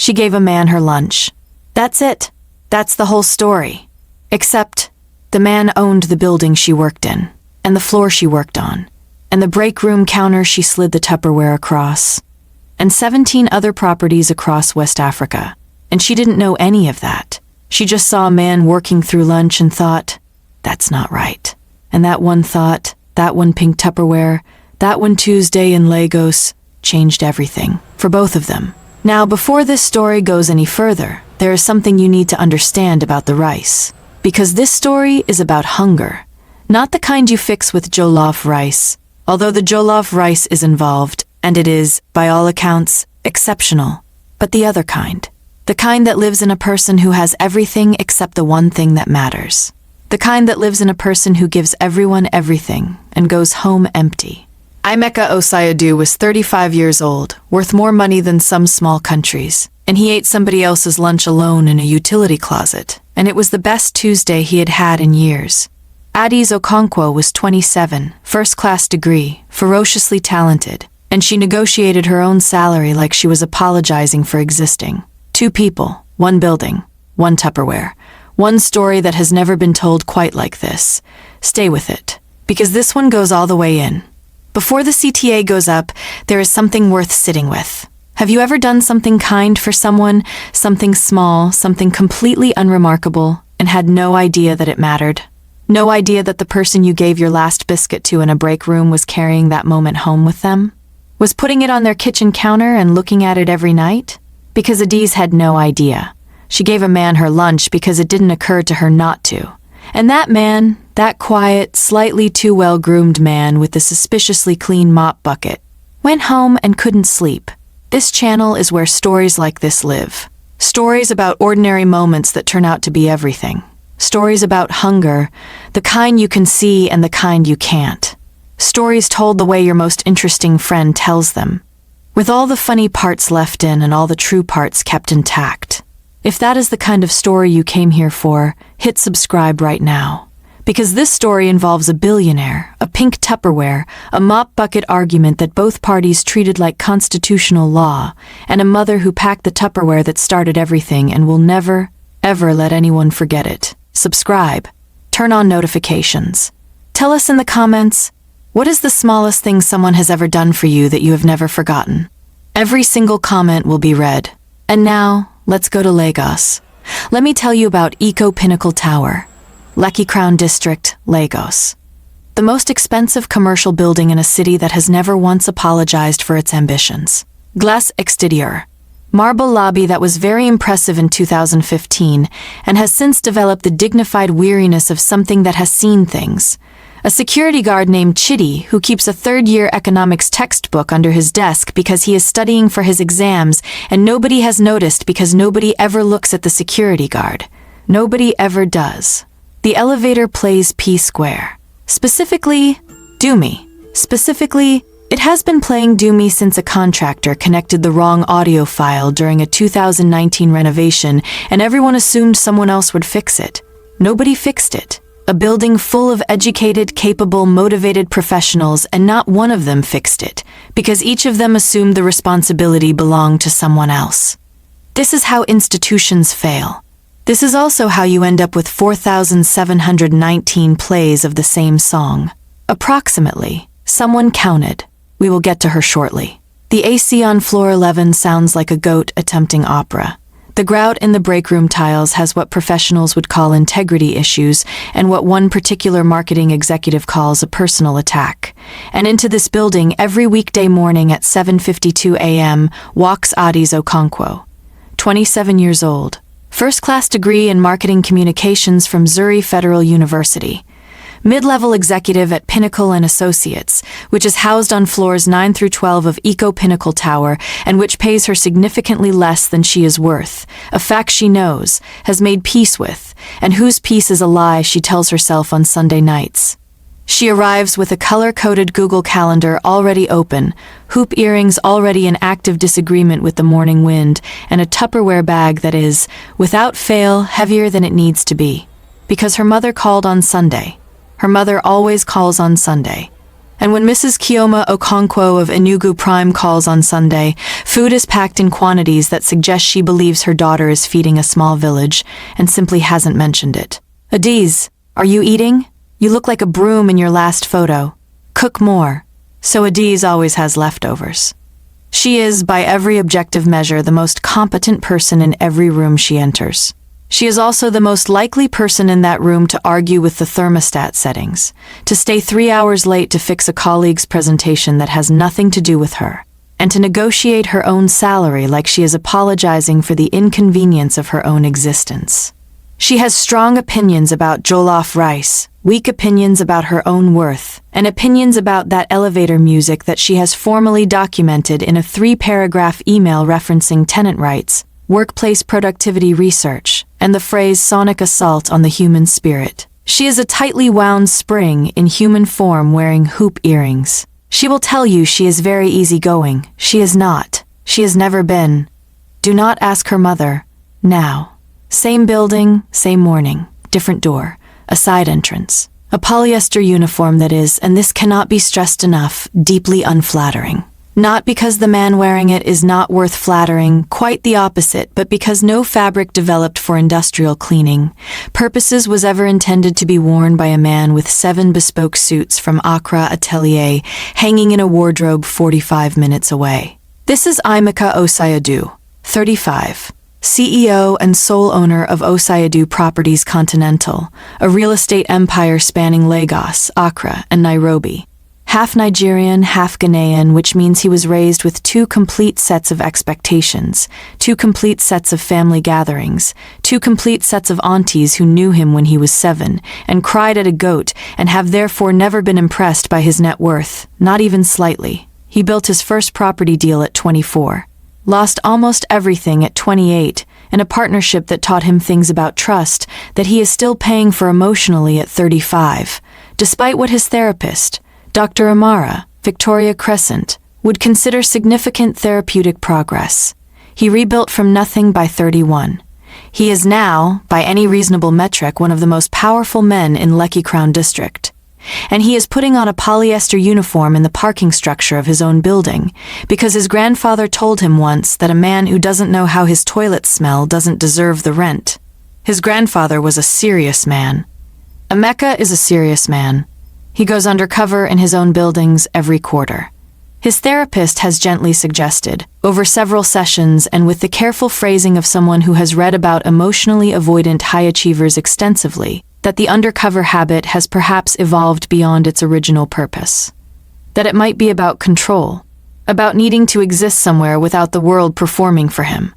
She gave a man her lunch. That's it. That's the whole story. Except, the man owned the building she worked in, and the floor she worked on, and the break room counter she slid the Tupperware across, and 17 other properties across West Africa. And she didn't know any of that. She just saw a man working through lunch and thought, that's not right. And that one thought, that one pink Tupperware, that one Tuesday in Lagos, changed everything, for both of them. Now, before this story goes any further, there is something you need to understand about the rice. Because this story is about hunger. Not the kind you fix with jollof rice, although the jollof rice is involved, and it is, by all accounts, exceptional. But the other kind. The kind that lives in a person who has everything except the one thing that matters. The kind that lives in a person who gives everyone everything and goes home empty. Emeka Osei-Adu was 35 years old, worth more money than some small countries, and he ate somebody else's lunch alone in a utility closet, and it was the best Tuesday he had had in years. Adaeze Okonkwo was 27, first-class degree, ferociously talented, and she negotiated her own salary like she was apologizing for existing. 2 people, 1 building, 1 Tupperware, 1 story that has never been told quite like this. Stay with it, because this one goes all the way in. Before the CTA goes up, there is something worth sitting with. Have you ever done something kind for someone, something small, something completely unremarkable, and had no idea that it mattered? No idea that the person you gave your last biscuit to in a break room was carrying that moment home with them? Was putting it on their kitchen counter and looking at it every night? Because Adaeze had no idea. She gave a man her lunch because it didn't occur to her not to. And that man, that quiet, slightly too well-groomed man with the suspiciously clean mop bucket, went home and couldn't sleep. This channel is where stories like this live. Stories about ordinary moments that turn out to be everything. Stories about hunger, the kind you can see and the kind you can't. Stories told the way your most interesting friend tells them, with all the funny parts left in and all the true parts kept intact. If that is the kind of story you came here for, hit subscribe right now. Because this story involves a billionaire, a pink Tupperware, a mop bucket argument that both parties treated like constitutional law, and a mother who packed the Tupperware that started everything and will never, ever let anyone forget it. Subscribe. Turn on notifications. Tell us in the comments, what is the smallest thing someone has ever done for you that you have never forgotten? Every single comment will be read. And now, let's go to Lagos. Let me tell you about Eko Pinnacle Tower, Lekki Crown District, Lagos. The most expensive commercial building in a city that has never once apologized for its ambitions. Glass exterior. Marble lobby that was very impressive in 2015 and has since developed the dignified weariness of something that has seen things. A security guard named Chitty who keeps a third-year economics textbook under his desk because he is studying for his exams, and nobody has noticed because nobody ever looks at the security guard. Nobody ever does. The elevator plays P Square. Specifically, Do Me. Specifically, it has been playing Do Me since a contractor connected the wrong audio file during a 2019 renovation and everyone assumed someone else would fix it. Nobody fixed it. A building full of educated, capable, motivated professionals, and not one of them fixed it, because each of them assumed the responsibility belonged to someone else. This is how institutions fail. This is also how you end up with 4,719 plays of the same song. Approximately. Someone counted. We will get to her shortly. The AC on floor 11 sounds like a goat attempting opera. The grout in the break room tiles has what professionals would call integrity issues and what one particular marketing executive calls a personal attack. And into this building every weekday morning at 7:52 a.m. walks Adaeze Okonkwo, 27 years old, first-class degree in marketing communications from Zurich Federal University. Mid-level executive at Pinnacle and Associates, which is housed on floors 9 through 12 of Eko Pinnacle Tower and which pays her significantly less than she is worth, a fact she knows, has made peace with, and whose peace is a lie she tells herself on Sunday nights. She arrives with a color-coded Google Calendar already open, hoop earrings already in active disagreement with the morning wind, and a Tupperware bag that is, without fail, heavier than it needs to be. Because her mother called on Sunday. Her mother always calls on Sunday. And when Mrs. Chioma Okonkwo of Enugu Prime calls on Sunday, food is packed in quantities that suggest she believes her daughter is feeding a small village and simply hasn't mentioned it. Adaeze, are you eating? You look like a broom in your last photo. Cook more. So Adaeze always has leftovers. She is, by every objective measure, the most competent person in every room she enters. She is also the most likely person in that room to argue with the thermostat settings, to stay 3 hours late to fix a colleague's presentation that has nothing to do with her, and to negotiate her own salary like she is apologizing for the inconvenience of her own existence. She has strong opinions about jollof rice, weak opinions about her own worth, and opinions about that elevator music that she has formally documented in a 3-paragraph email referencing tenant rights, workplace productivity research, and the phrase sonic assault on the human spirit. She is a tightly wound spring in human form wearing hoop earrings. She will tell you she is very easygoing. She is not. She has never been. Do not ask her mother. Now. Same building, same morning, different door, a side entrance, a polyester uniform that is, and this cannot be stressed enough, deeply unflattering. Not because the man wearing it is not worth flattering, quite the opposite, but because no fabric developed for industrial cleaning purposes was ever intended to be worn by a man with 7 bespoke suits from Accra Atelier hanging in a wardrobe 45 minutes away. This is Emeka Osei-Adu, 35. CEO and sole owner of Osei-Adu Properties Continental, a real estate empire spanning Lagos, Accra, and Nairobi. Half Nigerian, half Ghanaian, which means he was raised with 2 complete sets of expectations, 2 complete sets of family gatherings, 2 complete sets of aunties who knew him when he was 7 and cried at a goat and have therefore never been impressed by his net worth, not even slightly. He built his first property deal at 24. Lost almost everything at 28, in a partnership that taught him things about trust that he is still paying for emotionally at 35, despite what his therapist, Dr. Amara, Victoria Crescent, would consider significant therapeutic progress. He rebuilt from nothing by 31. He is now, by any reasonable metric, one of the most powerful men in Lekki Crown District. And he is putting on a polyester uniform in the parking structure of his own building, because his grandfather told him once that a man who doesn't know how his toilets smell doesn't deserve the rent. His grandfather was a serious man. Emeka is a serious man. He goes undercover in his own buildings every quarter. His therapist has gently suggested, over several sessions and with the careful phrasing of someone who has read about emotionally avoidant high achievers extensively, that the undercover habit has perhaps evolved beyond its original purpose. That it might be about control, about needing to exist somewhere without the world performing for him.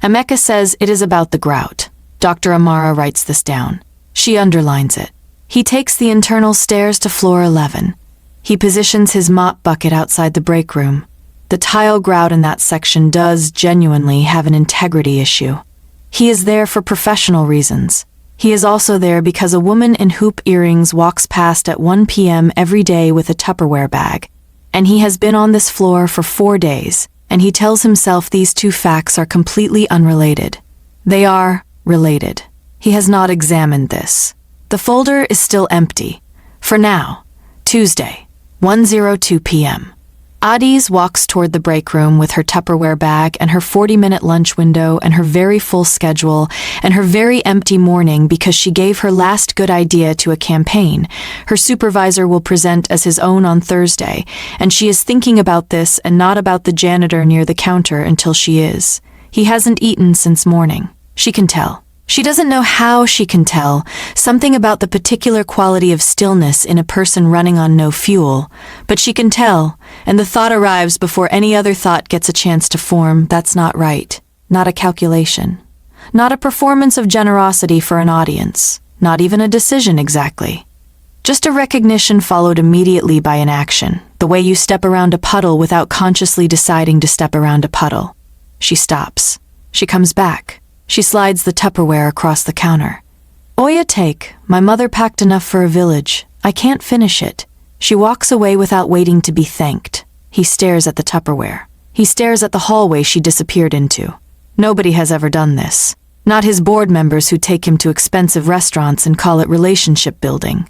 Emeka says it is about the grout. Dr. Amara writes this down. She underlines it. He takes the internal stairs to floor 11. He positions his mop bucket outside the break room. The tile grout in that section does genuinely have an integrity issue. He is there for professional reasons. He is also there because a woman in hoop earrings walks past at 1 p.m. every day with a Tupperware bag. And he has been on this floor for 4 days, and he tells himself these 2 facts are completely unrelated. They are related. He has not examined this. The folder is still empty. For now. Tuesday, 1:02 p.m. Adaeze walks toward the break room with her Tupperware bag and her 40-minute lunch window and her very full schedule and her very empty morning because she gave her last good idea to a campaign her supervisor will present as his own on Thursday, and she is thinking about this and not about the janitor near the counter until she is. He hasn't eaten since morning. She can tell. She doesn't know how she can tell, something about the particular quality of stillness in a person running on no fuel, but she can tell, and the thought arrives before any other thought gets a chance to form. That's not right. Not a calculation. Not a performance of generosity for an audience. Not even a decision exactly. Just a recognition followed immediately by an action, the way you step around a puddle without consciously deciding to step around a puddle. She stops. She comes back. She slides the Tupperware across the counter. Oya take, my mother packed enough for a village. I can't finish it. She walks away without waiting to be thanked. He stares at the Tupperware. He stares at the hallway she disappeared into. Nobody has ever done this. Not his board members who take him to expensive restaurants and call it relationship building.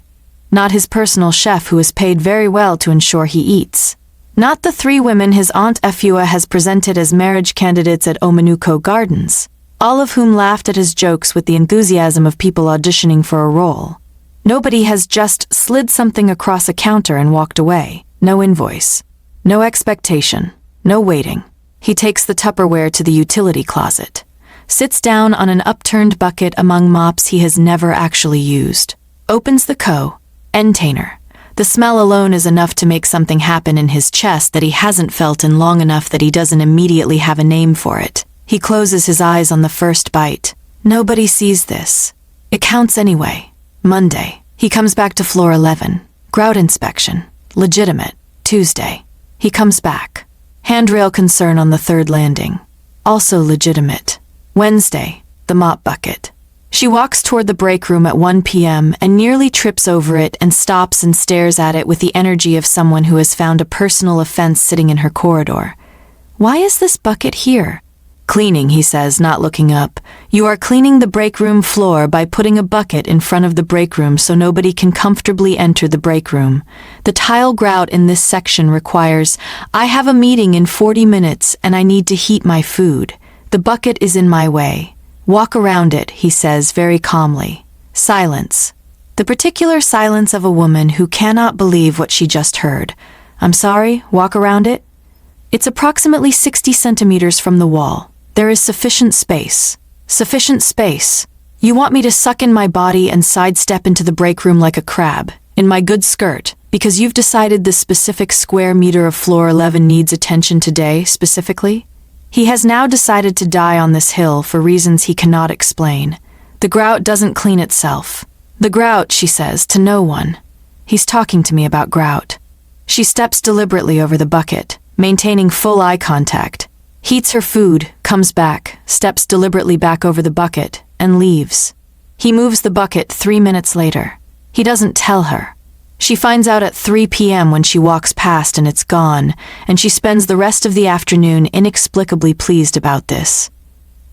not his personal chef who is paid very well to ensure he eats. Not the 3 women his Aunt Efua has presented as marriage candidates at Omenuko Gardens, all of whom laughed at his jokes with the enthusiasm of people auditioning for a role. Nobody has just slid something across a counter and walked away. No invoice. No expectation. No waiting. He takes the Tupperware to the utility closet, sits down on an upturned bucket among mops he has never actually used, opens the container. The smell alone is enough to make something happen in his chest that he hasn't felt in long enough that he doesn't immediately have a name for it. He closes his eyes on the first bite. Nobody sees this. It counts anyway. Monday. He comes back to floor 11. Grout inspection. Legitimate. Tuesday. He comes back. Handrail concern on the 3rd landing. Also legitimate. Wednesday. The mop bucket. She walks toward the break room at 1 p.m. and nearly trips over it and stops and stares at it with the energy of someone who has found a personal offense sitting in her corridor. Why is this bucket here? Cleaning, he says, not looking up. You are cleaning the break room floor by putting a bucket in front of the break room so nobody can comfortably enter the break room. The tile grout in this section requires, I have a meeting in 40 minutes and I need to heat my food. The bucket is in my way. Walk around it, he says very calmly. Silence. The particular silence of a woman who cannot believe what she just heard. I'm sorry, walk around it? It's approximately 60 centimeters from the wall. There is sufficient space. Sufficient space. You want me to suck in my body and sidestep into the break room like a crab, in my good skirt, because you've decided this specific square meter of floor 11 needs attention today, specifically? He has now decided to die on this hill for reasons he cannot explain. The grout doesn't clean itself. The grout, she says, to no one. He's talking to me about grout. She steps deliberately over the bucket, maintaining full eye contact, heats her food, comes back, steps deliberately back over the bucket, and leaves. He moves the bucket 3 minutes later. He doesn't tell her. She finds out at 3 p.m. when she walks past and it's gone, and she spends the rest of the afternoon inexplicably pleased about this.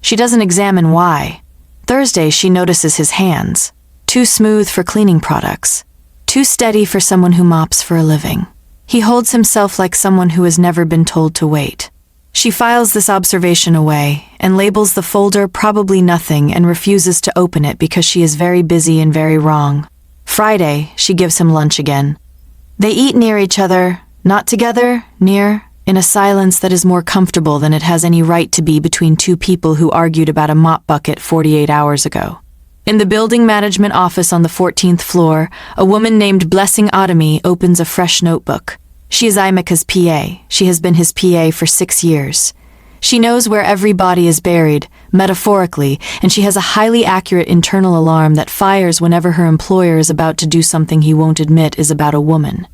She doesn't examine why. Thursday she notices his hands. Too smooth for cleaning products. Too steady for someone who mops for a living. He holds himself like someone who has never been told to wait. She files this observation away and labels the folder probably nothing and refuses to open it because she is very busy and very wrong. Friday, she gives him lunch again. They eat near each other, not together, near, in a silence that is more comfortable than it has any right to be between 2 people who argued about a mop bucket 48 hours ago. In the building management office on the 14th floor, a woman named Blessing Adami opens a fresh notebook. She is Emeka's PA. She has been his PA for 6 years. She knows where every body is buried, metaphorically, and she has a highly accurate internal alarm that fires whenever her employer is about to do something he won't admit is about a woman.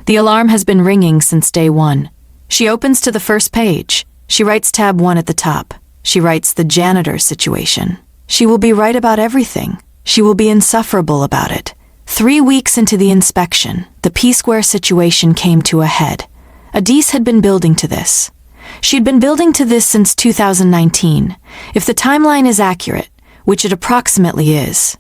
The alarm has been ringing since day 1. She opens to the first page. She writes tab 1 at the top. She writes the janitor situation. She will be right about everything. She will be insufferable about it. 3 weeks into the inspection, the P-square situation came to a head. Adaeze had been building to this. She'd been building to this since 2019, if the timeline is accurate, which it approximately is.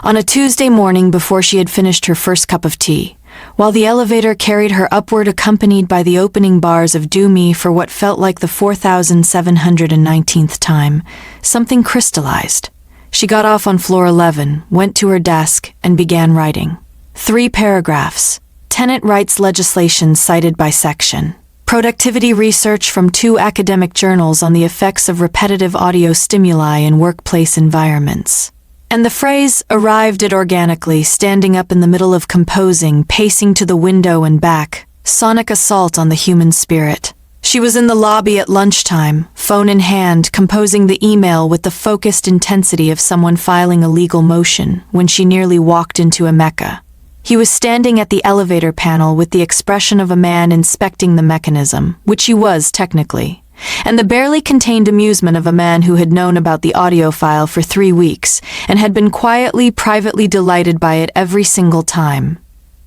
On a Tuesday morning before she had finished her first cup of tea, while the elevator carried her upward accompanied by the opening bars of Do Me for what felt like the 4,719th time, something crystallized. She got off on floor 11, went to her desk, and began writing. 3 paragraphs. Tenant rights legislation cited by section. Productivity research from 2 academic journals on the effects of repetitive audio stimuli in workplace environments. And the phrase arrived it organically, standing up in the middle of composing, pacing to the window and back, sonic assault on the human spirit. She was in the lobby at lunchtime, phone in hand, composing the email with the focused intensity of someone filing a legal motion, when she nearly walked into Emeka. He was standing at the elevator panel with the expression of a man inspecting the mechanism, which he was technically, and the barely contained amusement of a man who had known about the audio file for 3 weeks and had been quietly, privately delighted by it every single time.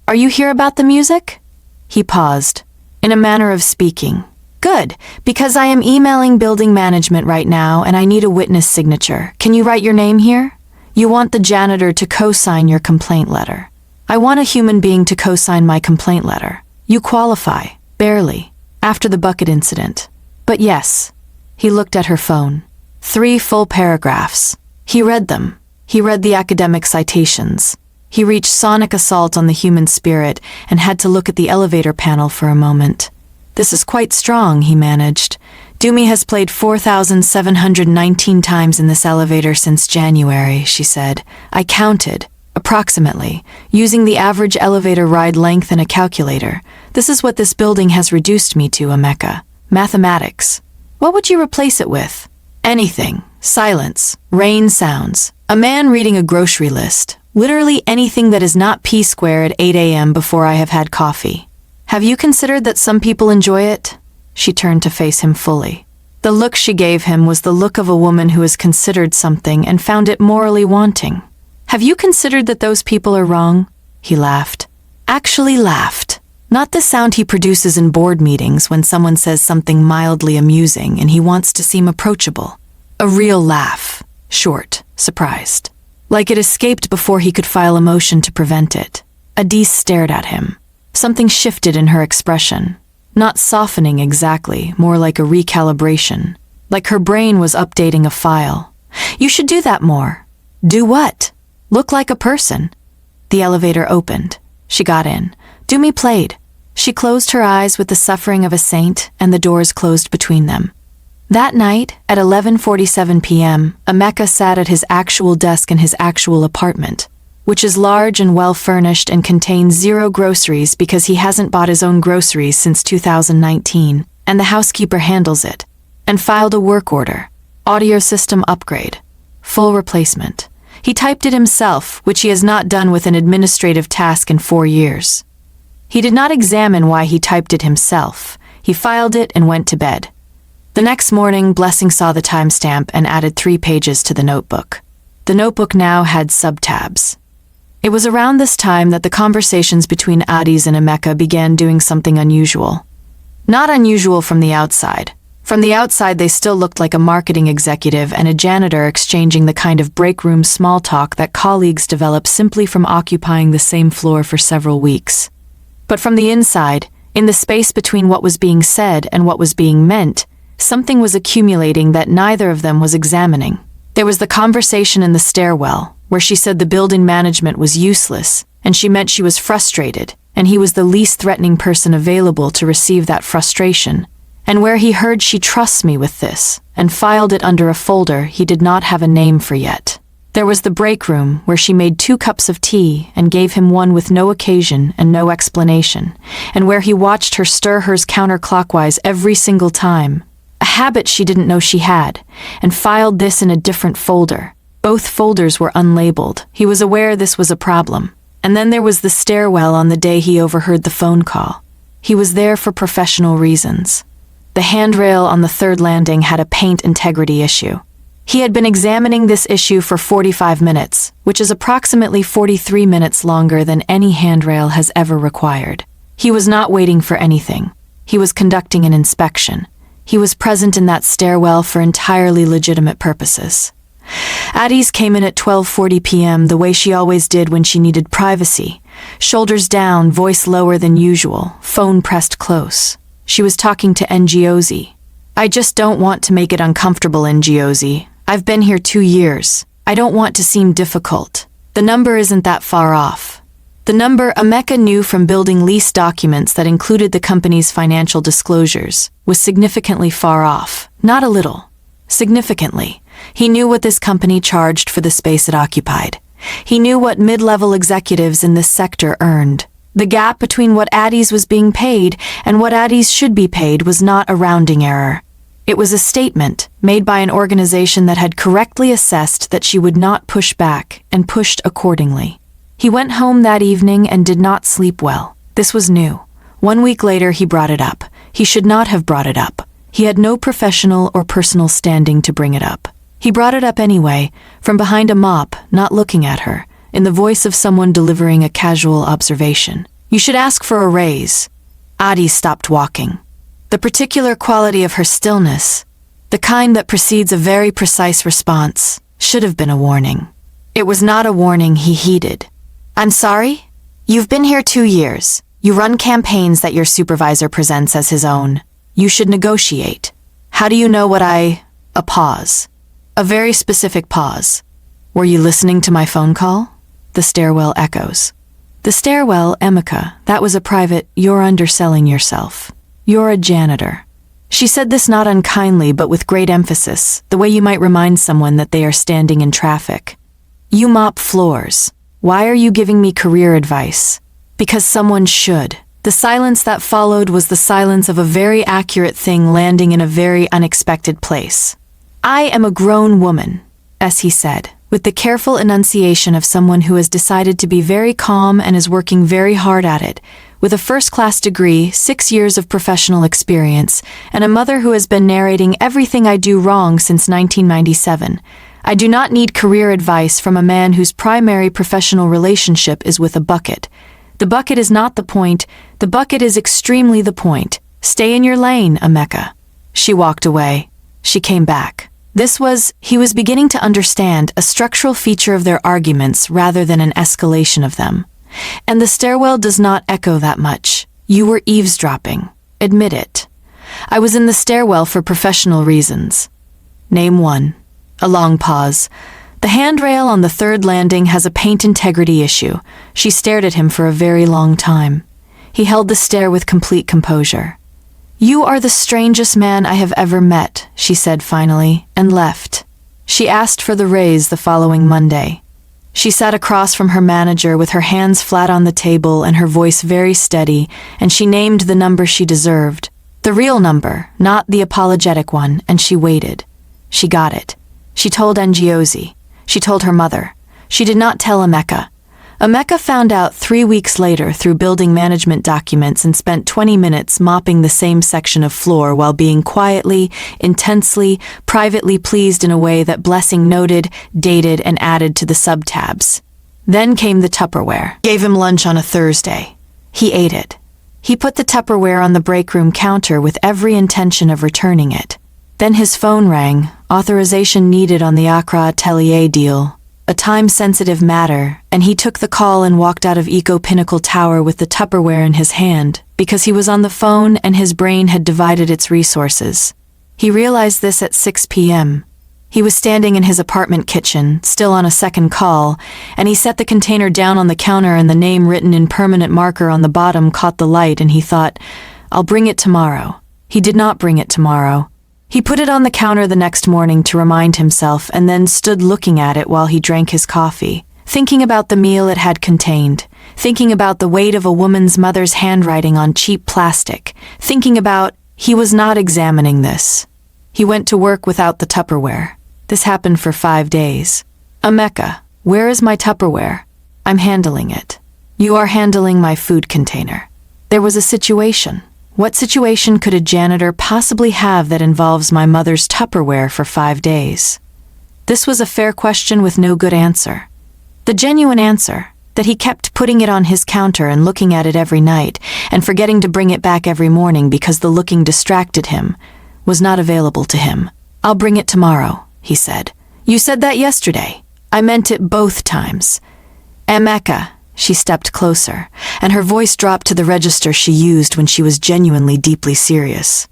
"Are you here about the music?" He paused, in a manner of speaking. "Good, because I am emailing building management right now and I need a witness signature. Can you write your name here? You want the janitor to co-sign your complaint letter." I want a human being to co-sign my complaint letter. You qualify, barely, after the bucket incident. But yes. He looked at her phone. 3 full paragraphs. He read them. He read the academic citations. He reached sonic assault on the human spirit and had to look at the elevator panel for a moment. This is quite strong, he managed. Dumi has played 4,719 times in this elevator since January, she said. I counted, approximately, using the average elevator ride length and a calculator. This is what this building has reduced me to, Emeka. Mathematics. What would you replace it with? Anything. Silence. Rain sounds. A man reading a grocery list. Literally anything that is not P-square at 8 a.m. before I have had coffee. Have you considered that some people enjoy it? She turned to face him fully. The look she gave him was the look of a woman who has considered something and found it morally wanting. Have you considered that those people are wrong? He laughed. Actually laughed. Not the sound he produces in board meetings when someone says something mildly amusing and he wants to seem approachable. A real laugh. Short. Surprised. Like it escaped before he could file a motion to prevent it. Adaeze stared at him. Something shifted in her expression. Not softening exactly, more like a recalibration. Like her brain was updating a file. You should do that more. Do what? Look like a person. The elevator opened. She got in. Dumi played. She closed her eyes with the suffering of a saint, and the doors closed between them. That night, at 11:47 p.m., Emeka sat at his actual desk in his actual apartment, which is large and well-furnished and contains 0 groceries because he hasn't bought his own groceries since 2019, and the housekeeper handles it, and filed a work order. Audio system upgrade. Full replacement. He typed it himself, which he has not done with an administrative task in 4 years. He did not examine why he typed it himself. He filed it and went to bed. The next morning, Blessing saw the timestamp and added 3 pages to the notebook. The notebook now had subtabs. It was around this time that the conversations between Adaeze and Emeka began doing something unusual. Not unusual from the outside. From the outside, they still looked like a marketing executive and a janitor exchanging the kind of break room small talk that colleagues develop simply from occupying the same floor for several weeks. But from the inside, in the space between what was being said and what was being meant, something was accumulating that neither of them was examining. There was the conversation in the stairwell, where she said the building management was useless, and she meant she was frustrated, and he was the least threatening person available to receive that frustration, and where he heard she trusts me with this, and filed it under a folder he did not have a name for yet. There was the break room, where she made 2 cups of tea and gave him one with no occasion and no explanation, and where he watched her stir hers counterclockwise every single time, a habit she didn't know she had, and filed this in a different folder. Both folders were unlabeled. He was aware this was a problem. And then there was the stairwell on the day he overheard the phone call. He was there for professional reasons. The handrail on the 3rd landing had a paint integrity issue. He had been examining this issue for 45 minutes, which is approximately 43 minutes longer than any handrail has ever required. He was not waiting for anything. He was conducting an inspection. He was present in that stairwell for entirely legitimate purposes. Adaeze came in at 12:40 p.m. the way she always did when she needed privacy. Shoulders down, voice lower than usual, phone pressed close. She was talking to Ngozi. I just don't want to make it uncomfortable, Ngozi. I've been here 2 years. I don't want to seem difficult. The number isn't that far off. The number Emeka knew from building lease documents that included the company's financial disclosures was significantly far off, not a little. Significantly. He knew what this company charged for the space it occupied. He knew what mid-level executives in this sector earned. The gap between what Adaeze was being paid and what Adaeze should be paid was not a rounding error. It was a statement made by an organization that had correctly assessed that she would not push back and pushed accordingly. He went home that evening and did not sleep well. This was new. 1 week later he brought it up. He should not have brought it up. He had no professional or personal standing to bring it up. He brought it up anyway, from behind a mop, not looking at her, in the voice of someone delivering a casual observation. You should ask for a raise. Adaeze stopped walking. The particular quality of her stillness, the kind that precedes a very precise response, should have been a warning. It was not a warning he heeded. I'm sorry? You've been here 2 years. You run campaigns that your supervisor presents as his own. You should negotiate. How do you know what A pause. A very specific pause. Were you listening to my phone call? The stairwell echoes. The stairwell, Emeka, that was a private, you're underselling yourself. You're a janitor. She said this not unkindly but with great emphasis, the way you might remind someone that they are standing in traffic. You mop floors. Why are you giving me career advice? Because someone should. The silence that followed was the silence of a very accurate thing landing in a very unexpected place. I am a grown woman, as he said, with the careful enunciation of someone who has decided to be very calm and is working very hard at it, with a first-class degree, 6 years of professional experience, and a mother who has been narrating everything I do wrong since 1997. I do not need career advice from a man whose primary professional relationship is with a bucket. The bucket is not the point. The bucket is extremely the point. Stay in your lane, Emeka. She walked away. She came back. He was beginning to understand a structural feature of their arguments rather than an escalation of them. And the stairwell does not echo that much. You were eavesdropping. Admit it. I was in the stairwell for professional reasons. Name one. A long pause. The handrail on the third landing has a paint integrity issue. She stared at him for a very long time. He held the stare with complete composure. You are the strangest man I have ever met, she said finally, and left. She asked for the raise the following Monday. She sat across from her manager with her hands flat on the table and her voice very steady, and she named the number she deserved. The real number, not the apologetic one, and she waited. She got it. She told Ngozi. She told her mother. She did not tell Emeka. Emeka found out 3 weeks later through building management documents and spent 20 minutes mopping the same section of floor while being quietly, intensely, privately pleased in a way that Blessing noted, dated, and added to the sub-tabs. Then came the Tupperware. Gave him lunch on a Thursday. He ate it. He put the Tupperware on the break room counter with every intention of returning it. Then his phone rang, authorization needed on the Accra Atelier deal, a time-sensitive matter, and he took the call and walked out of Eko Pinnacle Tower with the Tupperware in his hand, because he was on the phone and his brain had divided its resources. He realized this at 6 p.m. He was standing in his apartment kitchen, still on a second call, and he set the container down on the counter and the name written in permanent marker on the bottom caught the light and he thought, I'll bring it tomorrow. He did not bring it tomorrow. He put it on the counter the next morning to remind himself and then stood looking at it while he drank his coffee, thinking about the meal it had contained, thinking about the weight of a woman's mother's handwriting on cheap plastic, thinking about, he was not examining this. He went to work without the Tupperware. This happened for 5 days. Emeka, where is my Tupperware? I'm handling it. You are handling my food container. There was a situation. What situation could a janitor possibly have that involves my mother's Tupperware for 5 days? This was a fair question with no good answer. The genuine answer, that he kept putting it on his counter and looking at it every night, and forgetting to bring it back every morning because the looking distracted him, was not available to him. I'll bring it tomorrow, he said. You said that yesterday. I meant it both times. Emeka. She stepped closer, and her voice dropped to the register she used when she was genuinely deeply serious.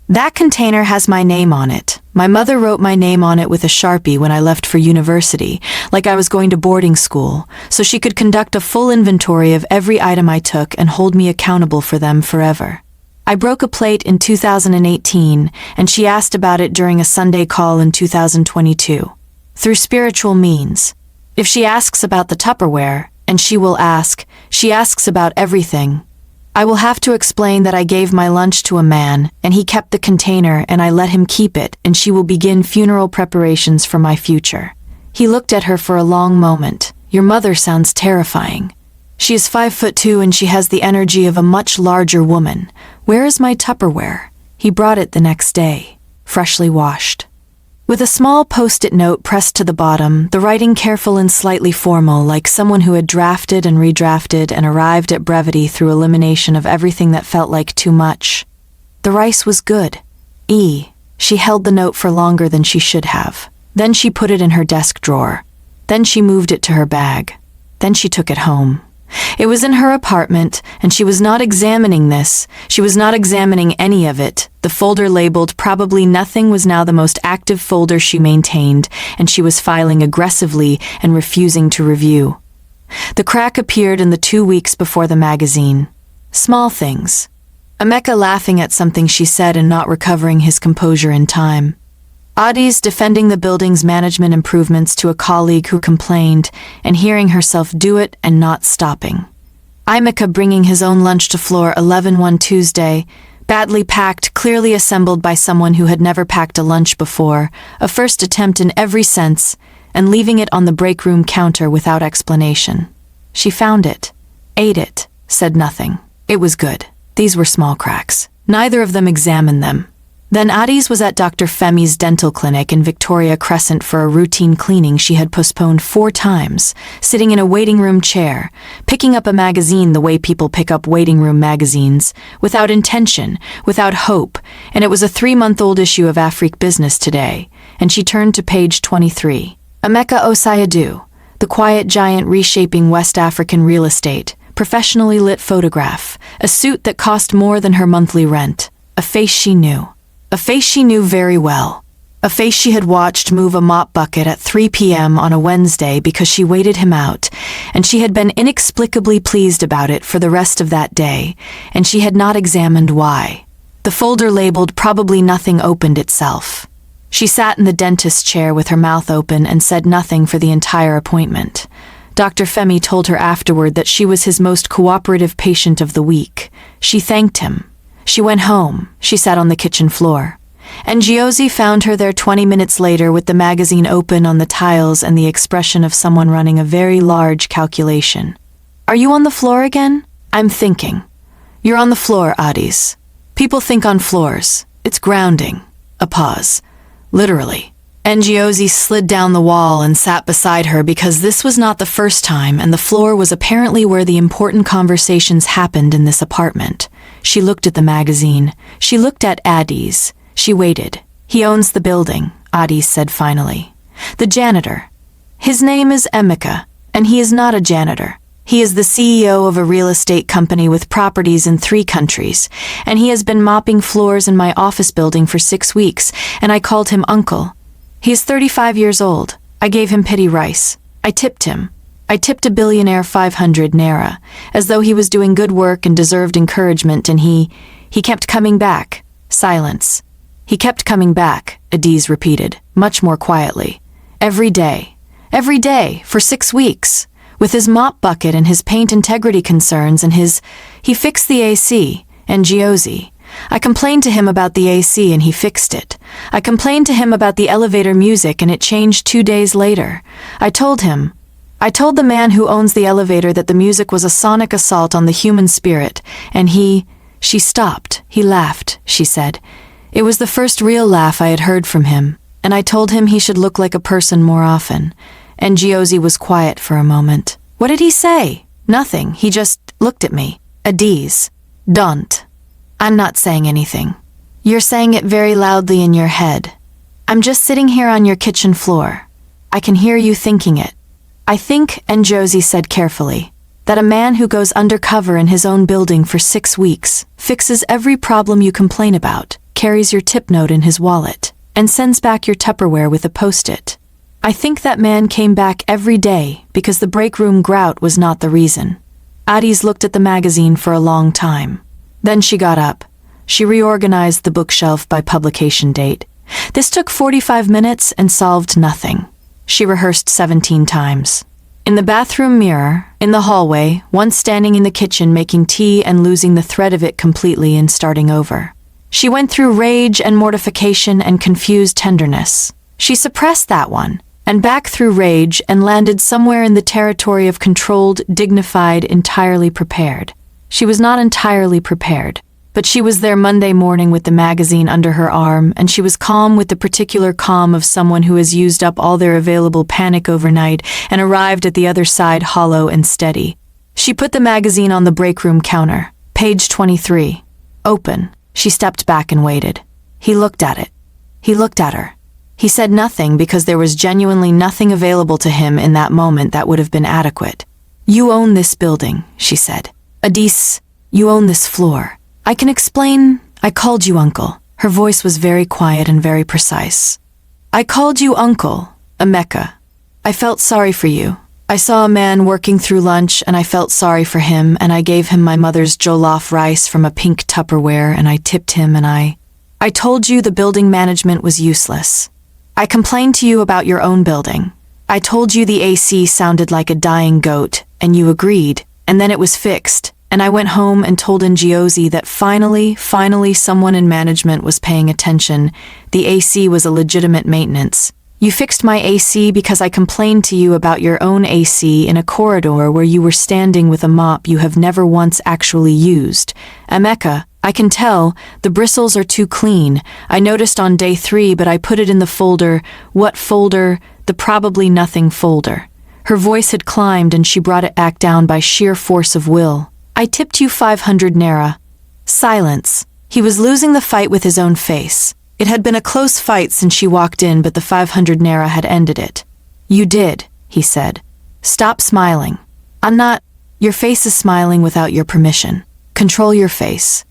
That container has my name on it. My mother wrote my name on it with a Sharpie when I left for university, like I was going to boarding school, so she could conduct a full inventory of every item I took and hold me accountable for them forever. I broke a plate in 2018, and she asked about it during a Sunday call in 2022. Through spiritual means. If she asks about the Tupperware, and she asks about everything. I will have to explain that I gave my lunch to a man, and he kept the container, and I let him keep it, and she will begin funeral preparations for my future. He looked at her for a long moment. Your mother sounds terrifying. She is 5'2" and she has the energy of a much larger woman. Where is my Tupperware? He brought it the next day, freshly washed. With a small post-it note pressed to the bottom, the writing careful and slightly formal, like someone who had drafted and redrafted and arrived at brevity through elimination of everything that felt like too much. The rice was good. She held the note for longer than she should have. Then she put it in her desk drawer. Then she moved it to her bag. Then she took it home. It was in her apartment, and she was not examining this. She was not examining any of it. The folder labeled "Probably Nothing" was now the most active folder she maintained, and she was filing aggressively and refusing to review. The crack appeared in the 2 weeks before the magazine. Small things. Emeka laughing at something she said and not recovering his composure in time. Adaeze defending the building's management improvements to a colleague who complained, and hearing herself do it and not stopping. Emeka bringing his own lunch to floor 11 one Tuesday, badly packed, clearly assembled by someone who had never packed a lunch before, a first attempt in every sense, and leaving it on the break room counter without explanation. She found it, ate it, said nothing. It was good. These were small cracks. Neither of them examined them. Then Adaeze was at Dr. Femi's dental clinic in Victoria Crescent for a routine cleaning she had postponed 4 times, sitting in a waiting room chair, picking up a magazine the way people pick up waiting room magazines, without intention, without hope, and it was a 3-month-old issue of Afrique Business Today, and she turned to page 23. Emeka Osei-Adu, the quiet giant reshaping West African real estate, professionally lit photograph, a suit that cost more than her monthly rent, a face she knew. A face she knew very well. A face she had watched move a mop bucket at 3 p.m. on a Wednesday because she waited him out, and she had been inexplicably pleased about it for the rest of that day, and she had not examined why. The folder labeled "Probably Nothing" opened itself. She sat in the dentist's chair with her mouth open and said nothing for the entire appointment. Dr. Femi told her afterward that she was his most cooperative patient of the week. She thanked him. She went home. She sat on the kitchen floor. And Giosi found her there 20 minutes later with the magazine open on the tiles and the expression of someone running a very large calculation. "Are you on the floor again?" "I'm thinking." "You're on the floor, Adaeze. People think on floors. It's grounding." A pause. "Literally." And Giosi slid down the wall and sat beside her because this was not the first time, and the floor was apparently where the important conversations happened in this apartment. She looked at the magazine. She looked at Adaeze. She waited. "He owns the building," Adaeze said finally. "The janitor. His name is Emeka, and he is not a janitor. He is the CEO of a real estate company with properties in 3 countries, and he has been mopping floors in my office building for 6 weeks, and I called him uncle. He is 35 years old. I gave him pity rice. I tipped him. I tipped a billionaire 500 naira, as though he was doing good work and deserved encouragement, and he kept coming back." Silence. "He kept coming back," Adaeze repeated, much more quietly. Every day, for 6 weeks, with his mop bucket and his paint integrity concerns and he fixed the AC, and Giosi. I complained to him about the AC and he fixed it. I complained to him about the elevator music and it changed 2 days later. I told the man who owns the elevator that the music was a sonic assault on the human spirit, and She stopped. "He laughed," she said. "It was the first real laugh I had heard from him, and I told him he should look like a person more often." And Giosi was quiet for a moment. "What did he say?" "Nothing. He just looked at me." "Adaeze, don't." "I'm not saying anything. You're saying it very loudly in your head. I'm just sitting here on your kitchen floor. I can hear you thinking it. I think," and Giosi said carefully, "that a man who goes undercover in his own building for 6 weeks, fixes every problem you complain about, carries your tip note in his wallet, and sends back your Tupperware with a post-it. I think that man came back every day because the break room grout was not the reason." Adaeze looked at the magazine for a long time. Then she got up. She reorganized the bookshelf by publication date. This took 45 minutes and solved nothing. She rehearsed 17 times. In the bathroom mirror, in the hallway, once standing in the kitchen making tea and losing the thread of it completely and starting over. She went through rage and mortification and confused tenderness. She suppressed that one, and back through rage and landed somewhere in the territory of controlled, dignified, entirely prepared. She was not entirely prepared, but she was there Monday morning with the magazine under her arm, and she was calm with the particular calm of someone who has used up all their available panic overnight and arrived at the other side hollow and steady. She put the magazine on the break room counter. Page 23. Open. She stepped back and waited. He looked at it. He looked at her. He said nothing because there was genuinely nothing available to him in that moment that would have been adequate. "You own this building," she said. "Adaeze, you own this floor. I can explain. I called you uncle." Her voice was very quiet and very precise. "I called you uncle, Emeka. I felt sorry for you. I saw a man working through lunch and I felt sorry for him and I gave him my mother's jollof rice from a pink Tupperware and I tipped him and I told you the building management was useless. I complained to you about your own building. I told you the AC sounded like a dying goat and you agreed, and then it was fixed, and I went home and told Ngozi that finally someone in management was paying attention. The AC was a legitimate maintenance. You fixed my AC because I complained to you about your own AC in a corridor where you were standing with a mop you have never once actually used. Emeka, I can tell, the bristles are too clean. I noticed on day 3, but I put it in the folder." "What folder?" "The probably nothing folder." Her voice had climbed and she brought it back down by sheer force of will. "I tipped you 500 naira. Silence. He was losing the fight with his own face. It had been a close fight since she walked in, but the 500 naira had ended it. "You did," he said. "Stop smiling." "I'm not." "Your face is smiling without your permission. Control your face."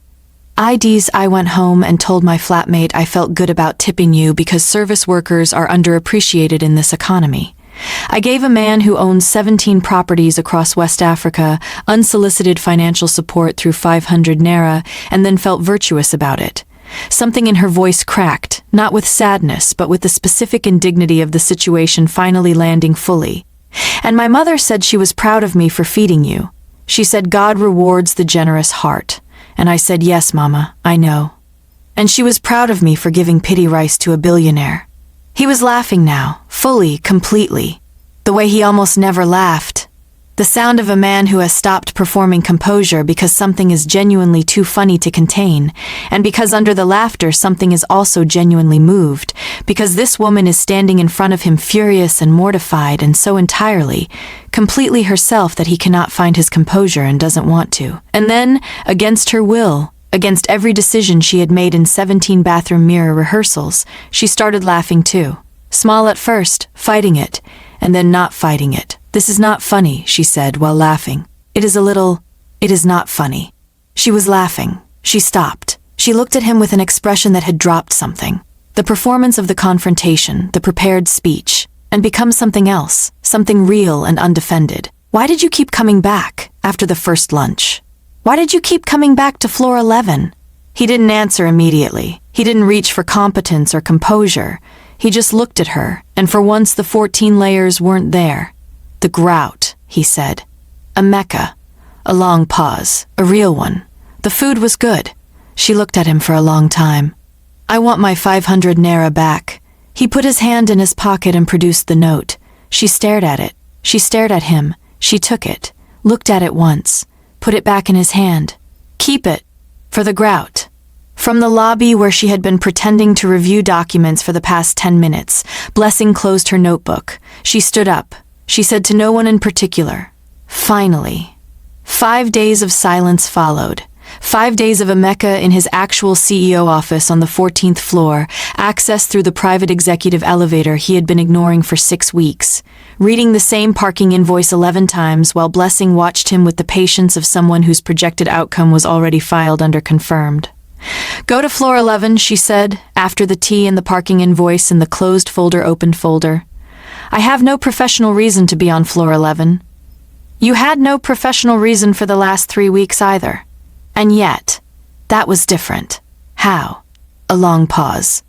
"Adaeze, I went home and told my flatmate I felt good about tipping you because service workers are underappreciated in this economy. I gave a man who owns 17 properties across West Africa unsolicited financial support through 500 naira and then felt virtuous about it." Something in her voice cracked, not with sadness, but with the specific indignity of the situation finally landing fully. "And my mother said she was proud of me for feeding you. She said God rewards the generous heart. And I said, yes, Mama, I know. And she was proud of me for giving pity rice to a billionaire." He was laughing now, fully, completely. The way he almost never laughed. The sound of a man who has stopped performing composure because something is genuinely too funny to contain, and because under the laughter something is also genuinely moved, because this woman is standing in front of him furious and mortified and so entirely, completely herself that he cannot find his composure and doesn't want to. And then, against her will, against every decision she had made in 17 bathroom mirror rehearsals, she started laughing too. Small at first, fighting it, and then not fighting it. "This is not funny," she said while laughing. It is not funny." She was laughing. She stopped. She looked at him with an expression that had dropped something. The performance of the confrontation, the prepared speech, and become something else, something real and undefended. "Why did you keep coming back after the first lunch? Why did you keep coming back to floor 11? He didn't answer immediately. He didn't reach for competence or composure. He just looked at her, and for once the 14 layers weren't there. "The grout," he said. "Emeka." A long pause, a real one. The food was good. She looked at him for a long time. "I want my 500 naira back." He put his hand in his pocket and produced the note. She stared at it. She stared at him. She took it, looked at it once, put it back in his hand. "Keep it. For the grout." From the lobby where she had been pretending to review documents for the past 10 minutes, Blessing closed her notebook. She stood up. She said to no one in particular, "Finally." 5 days of silence followed. 5 days of Emeka in his actual CEO office on the 14th floor, access through the private executive elevator he had been ignoring for 6 weeks, reading the same parking invoice 11 times while Blessing watched him with the patience of someone whose projected outcome was already filed under confirmed. "Go to floor 11, she said, after the tea and the parking invoice in the closed folder opened folder. "I have no professional reason to be on floor 11. You had no professional reason for the last 3 weeks either. And yet, that was different. How?" A long pause.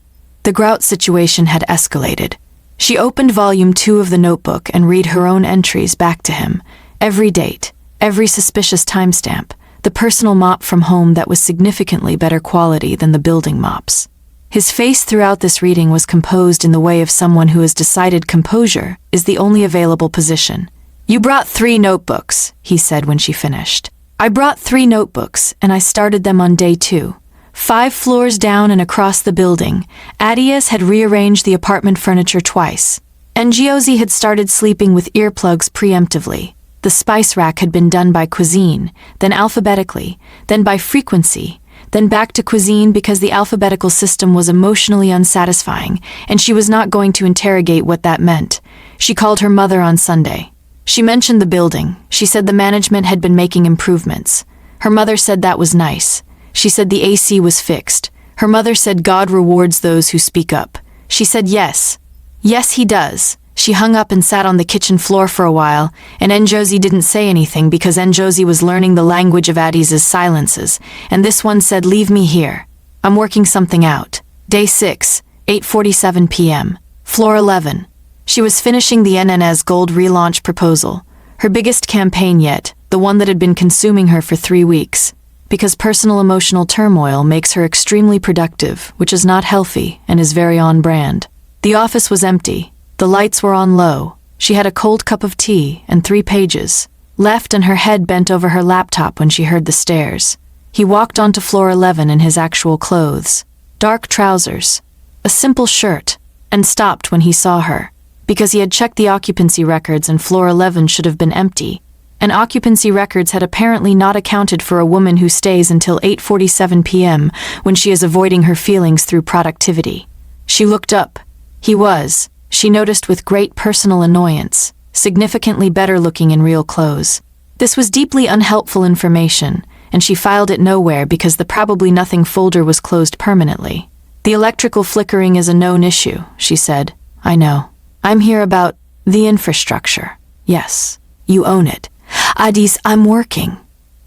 The grout situation had escalated. She opened volume 2 of the notebook and read her own entries back to him. Every date, every suspicious timestamp, the personal mop from home that was significantly better quality than the building mops. His face throughout this reading was composed in the way of someone who has decided composure is the only available position. "You brought 3 notebooks, he said when she finished. "I brought 3 notebooks, and I started them on day 2. 5 floors down and across the building, Adaeze had rearranged the apartment furniture twice. Ngozi had started sleeping with earplugs preemptively. The spice rack had been done by cuisine, then alphabetically, then by frequency, then back to cuisine because the alphabetical system was emotionally unsatisfying, and she was not going to interrogate what that meant. She called her mother on Sunday. She mentioned the building. She said the management had been making improvements. Her mother said that was nice. She said the AC was fixed. Her mother said God rewards those who speak up. She said yes. Yes, he does. She hung up and sat on the kitchen floor for a while, and Njosi didn't say anything because Njosi was learning the language of Adaeze's silences, and this one said, "Leave me here. I'm working something out." Day 6, 8:47 p.m. Floor 11. She was finishing the NNS Gold relaunch proposal, her biggest campaign yet, the one that had been consuming her for 3 weeks, because personal emotional turmoil makes her extremely productive, which is not healthy and is very on brand. The office was empty. The lights were on low. She had a cold cup of tea and 3 pages left and her head bent over her laptop when she heard the stairs. He walked onto floor 11 in his actual clothes, dark trousers, a simple shirt, and stopped when he saw her, because he had checked the occupancy records and floor 11 should have been empty, and occupancy records had apparently not accounted for a woman who stays until 8:47 p.m. when she is avoiding her feelings through productivity. She looked up. He was, she noticed with great personal annoyance, significantly better looking in real clothes. This was deeply unhelpful information, and she filed it nowhere because the probably nothing folder was closed permanently. "The electrical flickering is a known issue," she said. "I know. I'm here about the infrastructure. Yes, you own it. Adaeze, I'm working."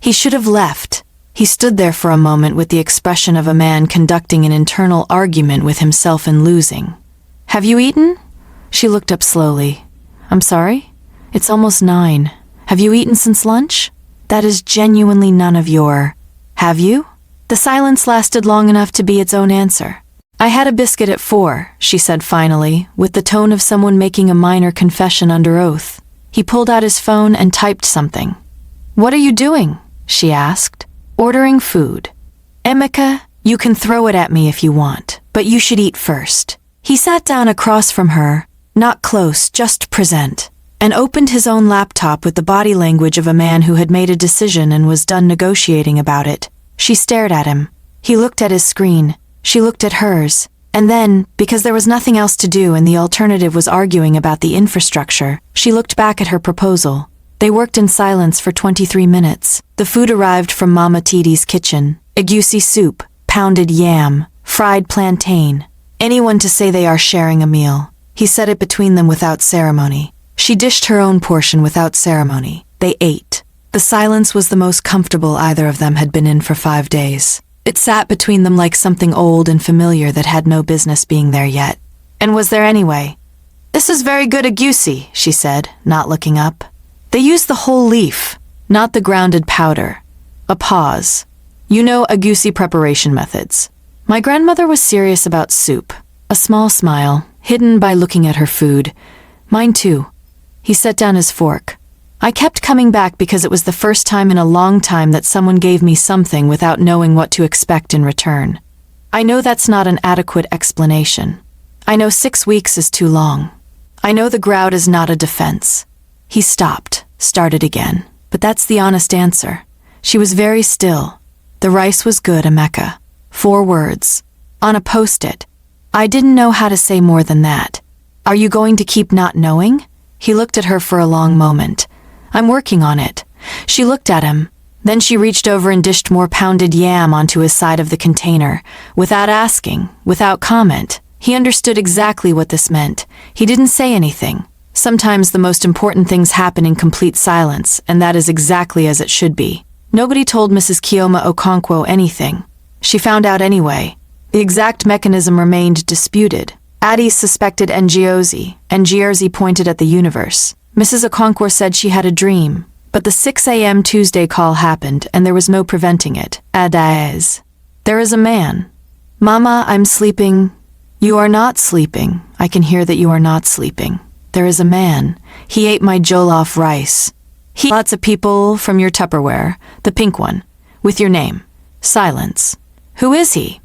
He should have left. He stood there for a moment with the expression of a man conducting an internal argument with himself and losing. "Have you eaten?" She looked up slowly. "I'm sorry? It's almost 9. Have you eaten since lunch? That is genuinely none of your... Have you?" The silence lasted long enough to be its own answer. "I had a biscuit at 4, she said finally, with the tone of someone making a minor confession under oath. He pulled out his phone and typed something. "What are you doing?" she asked. "Ordering food." "Emeka, you can throw it at me if you want, but you should eat first." He sat down across from her, not close, just present, and opened his own laptop with the body language of a man who had made a decision and was done negotiating about it. She stared at him. He looked at his screen. She looked at hers. And then, because there was nothing else to do and the alternative was arguing about the infrastructure, she looked back at her proposal. They worked in silence for 23 minutes. The food arrived from Mama Tidi's kitchen. Egusi soup, pounded yam, fried plantain. Anyone to say they are sharing a meal. He set it between them without ceremony. She dished her own portion without ceremony. They ate. The silence was the most comfortable either of them had been in for 5 days. It sat between them like something old and familiar that had no business being there yet. And was there anyway? "This is very good egusi," she said, not looking up. "They use the whole leaf, not the grounded powder." A pause. "You know egusi preparation methods." My grandmother was serious about soup. A small smile, hidden by looking at her food. "Mine too." He set down his fork. "I kept coming back because it was the first time in a long time that someone gave me something without knowing what to expect in return. I know that's not an adequate explanation. I know 6 weeks is too long. I know the grout is not a defense." He stopped, started again. "But that's the honest answer." She was very still. "The rice was good, Emeka." 4 words. On a post-it. I didn't know how to say more than that. "Are you going to keep not knowing?" He looked at her for a long moment. "I'm working on it." She looked at him. Then she reached over and dished more pounded yam onto his side of the container. Without asking, without comment. He understood exactly what this meant. He didn't say anything. Sometimes the most important things happen in complete silence, and that is exactly as it should be. Nobody told Mrs. Kioma Okonkwo anything. She found out anyway. The exact mechanism remained disputed. Adaeze suspected Njosi. Njosi pointed at the universe. Mrs. Okonkwo said she had a dream, but the 6 a.m. Tuesday call happened and there was no preventing it. Adaeze. "There is a man." "Mama, I'm sleeping." "You are not sleeping. I can hear that you are not sleeping. There is a man. He ate my jollof rice. Lots of people from your Tupperware, the pink one, with your name. Silence. Who is he?"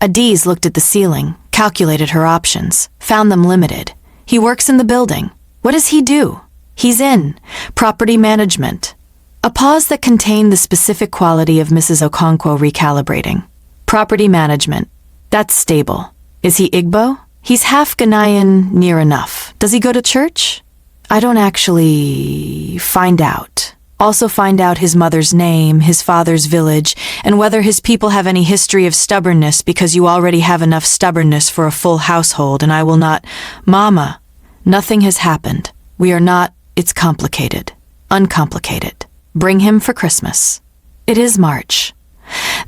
Adaeze looked at the ceiling, calculated her options, found them limited. "He works in the building. What does he do?" "He's in property management." A pause that contained the specific quality of Mrs. Okonkwo recalibrating. "Property management. That's stable. Is he Igbo?" "He's half Ghanaian, near enough. Does he go to church?" I don't actually find out. Also find out his mother's name, his father's village, and whether his people have any history of stubbornness, because you already have enough stubbornness for a full household, and I will not— Mama, nothing has happened. We are not— It's complicated. Uncomplicated. Bring him for Christmas. It is March.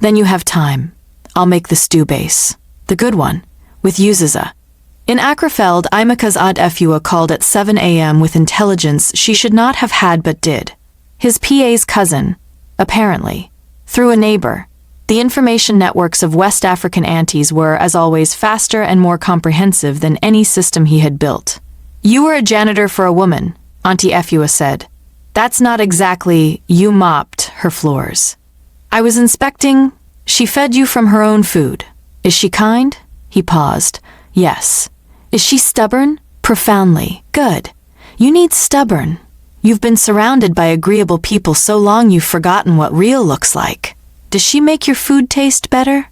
Then you have time. I'll make the stew base. The good one, with uziza. In Akrefeld, Emeka Osei-Adu called at 7 a.m. with intelligence she should not have had but did. His PA's cousin, apparently, through a neighbor. The information networks of West African aunties were, as always, faster and more comprehensive than any system he had built. You were a janitor for a woman, Auntie Efua said. That's not exactly— You mopped her floors. I was inspecting— She fed you from her own food. Is she kind? He paused. Yes. Is she stubborn? Profoundly. Good. You need stubborn. You've been surrounded by agreeable people so long you've forgotten what real looks like. Does she make your food taste better?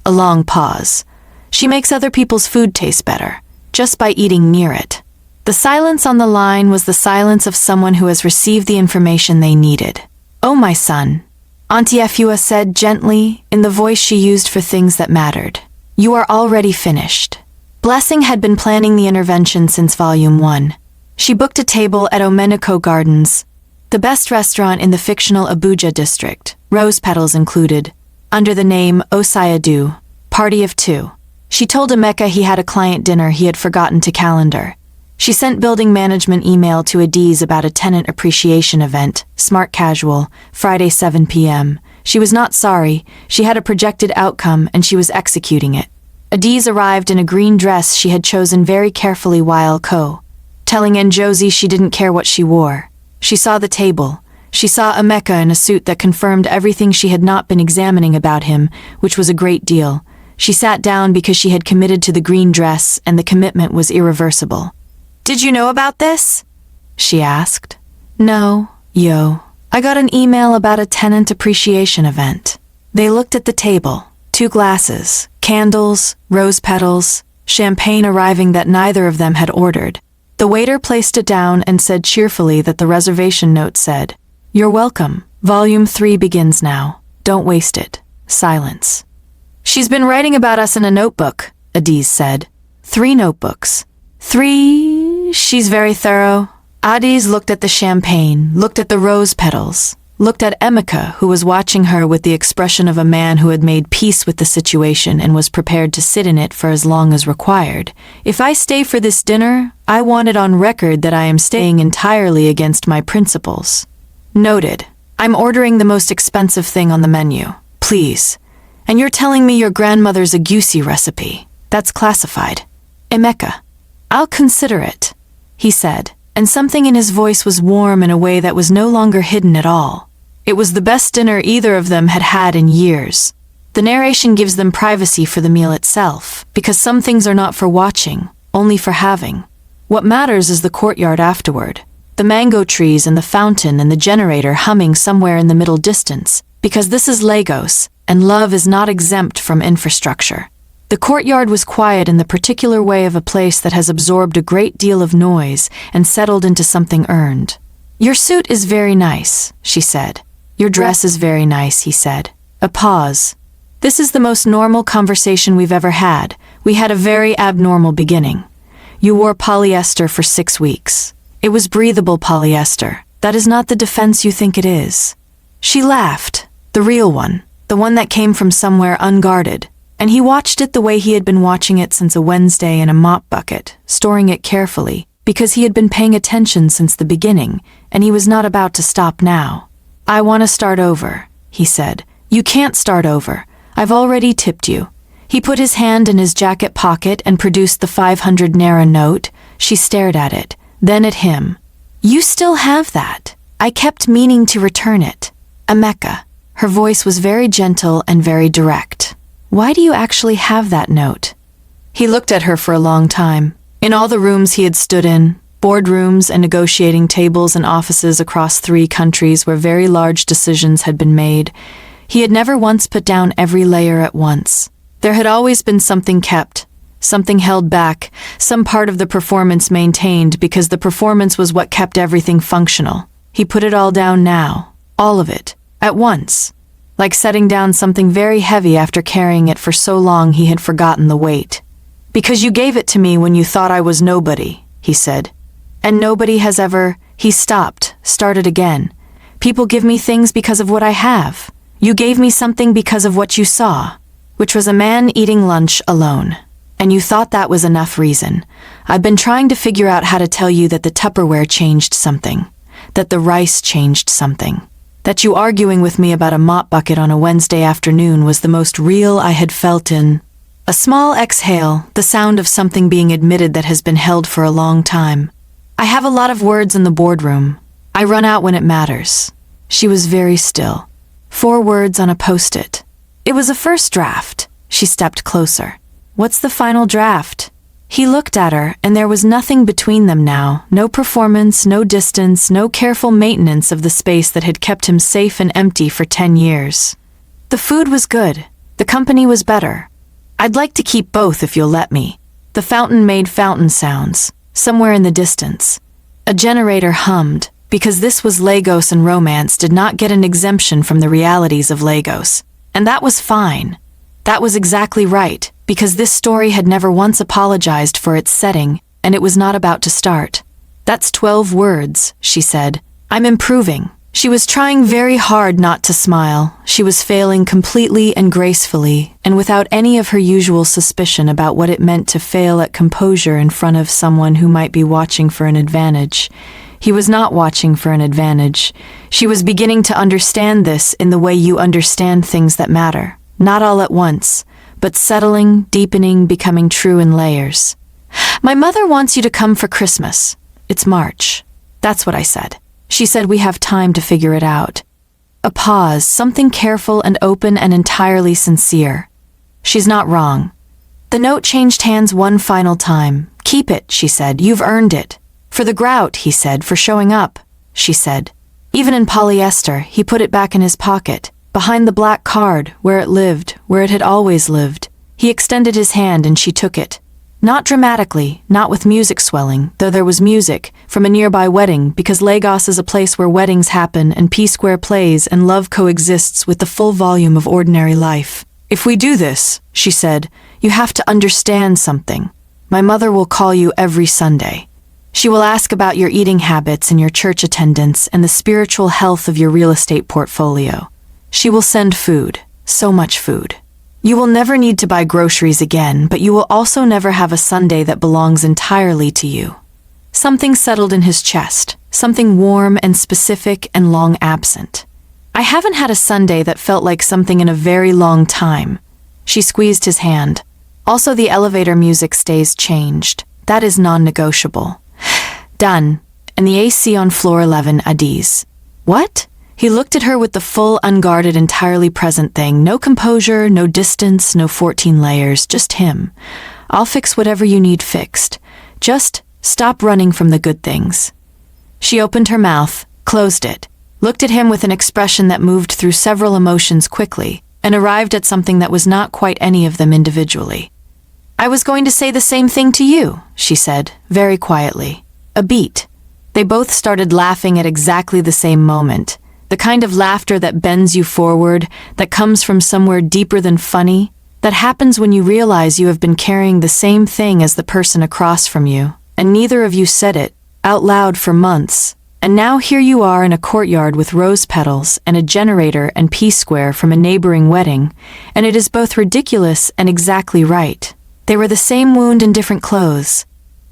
A long pause. She makes other people's food taste better, just by eating near it. The silence on the line was the silence of someone who has received the information they needed. Oh, my son, Auntie Efua said gently, in the voice she used for things that mattered. You are already finished. Blessing had been planning the intervention since Volume 1. She booked a table at Omenuko Gardens, the best restaurant in the fictional Abuja district, rose petals included, under the name Osei-Adu, Party of 2. She told Emeka he had a client dinner he had forgotten to calendar. She sent building management email to Adaeze about a tenant appreciation event, smart casual, Friday 7 p.m. She was not sorry, she had a projected outcome and she was executing it. Adaeze arrived in a green dress she had chosen very carefully while telling Njosi she didn't care what she wore. She saw the table. She saw Emeka in a suit that confirmed everything she had not been examining about him, which was a great deal. She sat down because she had committed to the green dress and the commitment was irreversible. Did you know about this? She asked. No, yo. I got an email about a tenant appreciation event. They looked at the table. 2 glasses, candles, rose petals, champagne arriving that neither of them had ordered. The waiter placed it down and said cheerfully that the reservation note said, You're welcome. Volume 3 begins now. Don't waste it. Silence. She's been writing about us in a notebook, Adaeze said. 3 notebooks. 3. She's very thorough. Adaeze looked at the champagne, looked at the rose petals, looked at Emeka, who was watching her with the expression of a man who had made peace with the situation and was prepared to sit in it for as long as required. If I stay for this dinner, I want it on record that I am staying entirely against my principles. Noted. I'm ordering the most expensive thing on the menu. Please. And you're telling me your grandmother's egusi recipe. That's classified. Emeka. I'll consider it, he said, and something in his voice was warm in a way that was no longer hidden at all. It was the best dinner either of them had had in years. The narration gives them privacy for the meal itself, because some things are not for watching, only for having. What matters is the courtyard afterward, the mango trees and the fountain and the generator humming somewhere in the middle distance, because this is Lagos, and love is not exempt from infrastructure. The courtyard was quiet in the particular way of a place that has absorbed a great deal of noise and settled into something earned. Your suit is very nice, she said. Your dress is very nice, he said. A pause. This is the most normal conversation we've ever had. We had a very abnormal beginning. You wore polyester for 6 weeks. It was breathable polyester. That is not the defense you think it is. She laughed. The real one. The one that came from somewhere unguarded. And he watched it the way he had been watching it since a Wednesday in a mop bucket, storing it carefully, because he had been paying attention since the beginning, and he was not about to stop now. I want to start over, he said. You can't start over. I've already tipped you. He put his hand in his jacket pocket and produced the 500 naira note. She stared at it, then at him. You still have that. I kept meaning to return it. Emeka. Her voice was very gentle and very direct. Why do you actually have that note? He looked at her for a long time. In all the rooms he had stood in, boardrooms and negotiating tables and offices across 3 countries where very large decisions had been made, he had never once put down every layer at once. There had always been something kept, something held back, some part of the performance maintained because the performance was what kept everything functional. He put it all down now, all of it, at once, like setting down something very heavy after carrying it for so long he had forgotten the weight. "Because you gave it to me when you thought I was nobody," he said. "And nobody has ever—" He stopped, started again. "People give me things because of what I have. You gave me something because of what you saw, which was a man eating lunch alone. And you thought that was enough reason. I've been trying to figure out how to tell you that the Tupperware changed something, that the rice changed something, that you arguing with me about a mop bucket on a Wednesday afternoon was the most real I had felt in—" A small exhale, the sound of something being admitted that has been held for a long time. "I have a lot of words in the boardroom. I run out when it matters." She was very still. 4 words on a post-it. "It was a first draft." She stepped closer. "What's the final draft?" He looked at her, and there was nothing between them now, no performance, no distance, no careful maintenance of the space that had kept him safe and empty for 10 years. "The food was good. The company was better. I'd like to keep both if you'll let me." The fountain made fountain sounds, somewhere in the distance. A generator hummed, because this was Lagos and romance did not get an exemption from the realities of Lagos. And that was fine. That was exactly right, because this story had never once apologized for its setting, and it was not about to start. "That's 12 words," she said. "I'm improving." She was trying very hard not to smile. She was failing completely and gracefully, and without any of her usual suspicion about what it meant to fail at composure in front of someone who might be watching for an advantage. He was not watching for an advantage. She was beginning to understand this in the way you understand things that matter. Not all at once, but settling, deepening, becoming true in layers. "My mother wants you to come for Christmas. It's March." That's what I said. She said we have time to figure it out. A pause, something careful and open and entirely sincere. She's not wrong. The note changed hands one final time. "Keep it," she said. "You've earned it." "For the grout," he said. "For showing up," she said. Even in polyester, he put it back in his pocket, behind the black card, where it lived, where it had always lived. He extended his hand and she took it. Not dramatically, not with music swelling, though there was music, from a nearby wedding, because Lagos is a place where weddings happen and P-Square plays and love coexists with the full volume of ordinary life. "If we do this," she said, "you have to understand something. My mother will call you every Sunday. She will ask about your eating habits and your church attendance and the spiritual health of your real estate portfolio. She will send food, so much food. You will never need to buy groceries again, but you will also never have a Sunday that belongs entirely to you." Something settled in his chest, something warm and specific and long absent. "I haven't had a Sunday that felt like something in a very long time." She squeezed his hand. "Also, the elevator music stays changed. That is non-negotiable." "Done. And the AC on floor 11, Adaeze." "What?" He looked at her with the full, unguarded, entirely present thing. No composure, no distance, no 14 layers, just him. "I'll fix whatever you need fixed. Just stop running from the good things." She opened her mouth, closed it, looked at him with an expression that moved through several emotions quickly, and arrived at something that was not quite any of them individually. "I was going to say the same thing to you," she said, very quietly. A beat. They both started laughing at exactly the same moment. The kind of laughter that bends you forward, that comes from somewhere deeper than funny, that happens when you realize you have been carrying the same thing as the person across from you, and neither of you said it, out loud for months, and now here you are in a courtyard with rose petals and a generator and P-Square from a neighboring wedding, and it is both ridiculous and exactly right. They were the same wound in different clothes.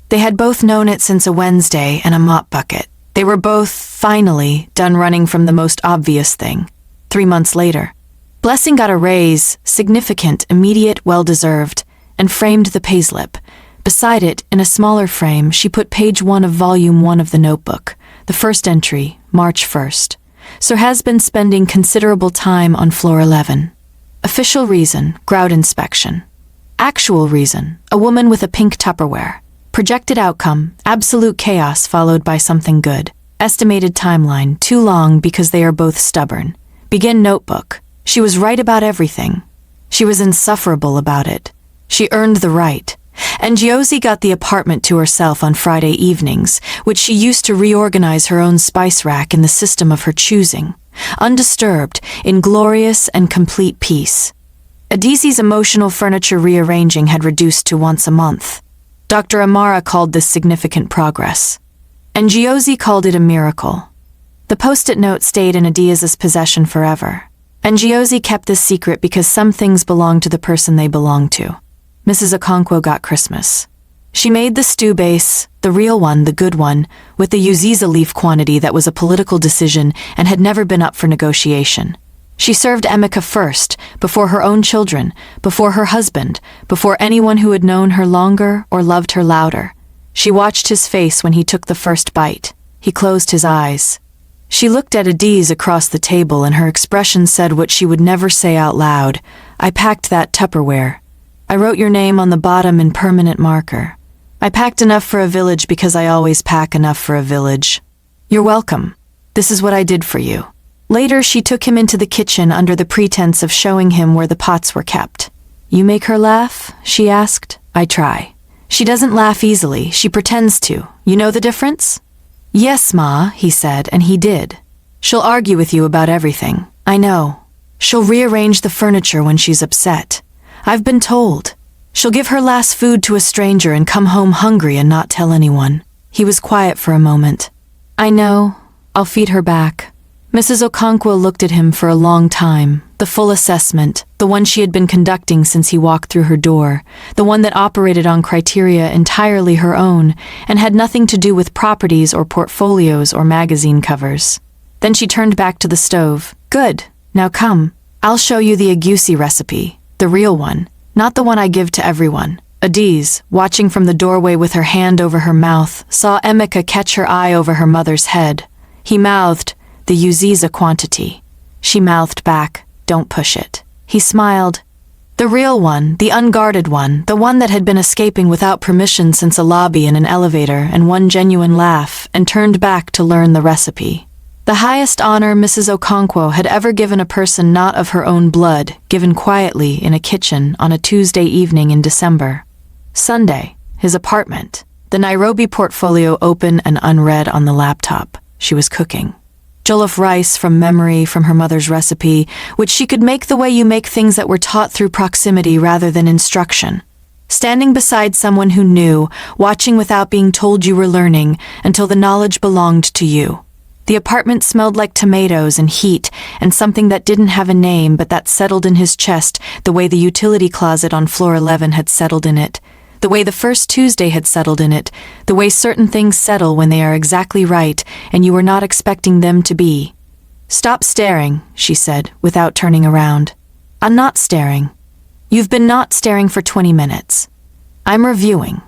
They had both known it since a Wednesday and a mop bucket. They were both, finally, done running from the most obvious thing. 3 months later. Blessing got a raise, significant, immediate, well-deserved, and framed the payslip. Beside it, in a smaller frame, she put page 1 of volume 1 of the notebook, the first entry, March 1st. Sir has been spending considerable time on floor 11. Official reason, grout inspection. Actual reason, a woman with a pink Tupperware. Projected outcome, absolute chaos followed by something good. Estimated timeline, too long because they are both stubborn. Begin notebook. She was right about everything. She was insufferable about it. She earned the right. And Josie got the apartment to herself on Friday evenings, which she used to reorganize her own spice rack in the system of her choosing, undisturbed, in glorious and complete peace. Adaeze's emotional furniture rearranging had reduced to once a month. Dr. Amara called this significant progress, and Josie called it a miracle. The post-it note stayed in Adaeze's possession forever, and Josie kept this secret because some things belong to the person they belong to. Mrs. Okonkwo got Christmas. She made the stew base, the real one, the good one, with the uziza leaf quantity that was a political decision and had never been up for negotiation. She served Emeka first, before her own children, before her husband, before anyone who had known her longer or loved her louder. She watched his face when he took the first bite. He closed his eyes. She looked at Adaeze across the table and her expression said what she would never say out loud. I packed that Tupperware. I wrote your name on the bottom in permanent marker. I packed enough for a village because I always pack enough for a village. You're welcome. This is what I did for you. Later, she took him into the kitchen under the pretense of showing him where the pots were kept. You make her laugh? She asked. I try. She doesn't laugh easily. She pretends to. You know the difference? Yes, Ma, he said, and he did. She'll argue with you about everything. I know. She'll rearrange the furniture when she's upset. I've been told. She'll give her last food to a stranger and come home hungry and not tell anyone. He was quiet for a moment. I know. I'll feed her back. Mrs. Okonkwo looked at him for a long time, the full assessment, the one she had been conducting since he walked through her door, the one that operated on criteria entirely her own and had nothing to do with properties or portfolios or magazine covers. Then she turned back to the stove. Good. Now come. I'll show you the egusi recipe. The real one, not the one I give to everyone. Adaeze, watching from the doorway with her hand over her mouth, saw Emeka catch her eye over her mother's head. He mouthed, the uziza quantity. She mouthed back, don't push it. He smiled. The real one, the unguarded one, the one that had been escaping without permission since a lobby and an elevator and one genuine laugh, and turned back to learn the recipe. The highest honor Mrs. Okonkwo had ever given a person not of her own blood, given quietly in a kitchen on a Tuesday evening in December. Sunday, his apartment. The Nairobi portfolio open and unread on the laptop. She was cooking. Jollof rice from memory from her mother's recipe, which she could make the way you make things that were taught through proximity rather than instruction. Standing beside someone who knew, watching without being told you were learning, until the knowledge belonged to you. The apartment smelled like tomatoes and heat and something that didn't have a name but that settled in his chest the way the utility closet on floor 11 had settled in it, the way the first Tuesday had settled in it, the way certain things settle when they are exactly right and you were not expecting them to be. Stop staring, she said, without turning around. I'm not staring. You've been not staring for 20 minutes. I'm reviewing.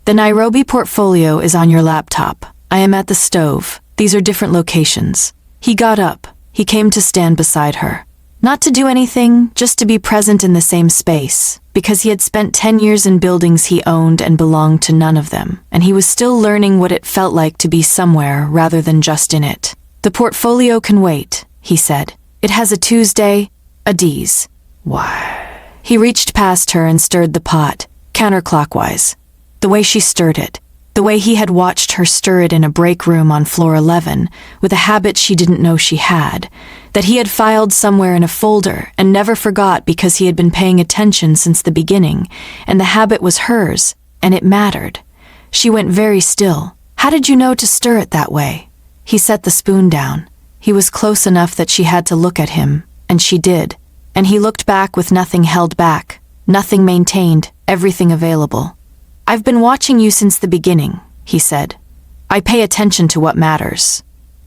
The Nairobi portfolio is on your laptop. I am at the stove. These are different locations. He got up. He came to stand beside her. Not to do anything, just to be present in the same space, because he had spent 10 years in buildings he owned and belonged to none of them, and he was still learning what it felt like to be somewhere rather than just in it. The portfolio can wait, he said. It has a Tuesday, Adaeze. Why? He reached past her and stirred the pot, counterclockwise. The way she stirred it. The way he had watched her stir it in a break room on floor 11, with a habit she didn't know she had, that he had filed somewhere in a folder and never forgot because he had been paying attention since the beginning, and the habit was hers, and it mattered. She went very still. How did you know to stir it that way? He set the spoon down. He was close enough that she had to look at him, and she did. And he looked back with nothing held back, nothing maintained, everything available. I've been watching you since the beginning, he said. I pay attention to what matters.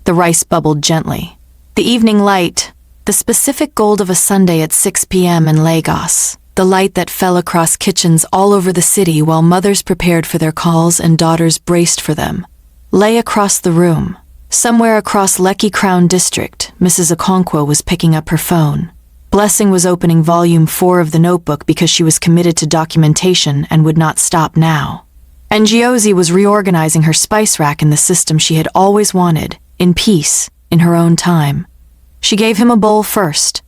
The rice bubbled gently. The evening light, the specific gold of a Sunday at 6 p.m. in Lagos, the light that fell across kitchens all over the city while mothers prepared for their calls and daughters braced for them, lay across the room. Somewhere across Lekki Crown District, Mrs. Okonkwo was picking up her phone. Blessing was opening volume 4 of the notebook because she was committed to documentation and would not stop now. And Josie was reorganizing her spice rack in the system she had always wanted, in peace, in her own time. She gave him a bowl first.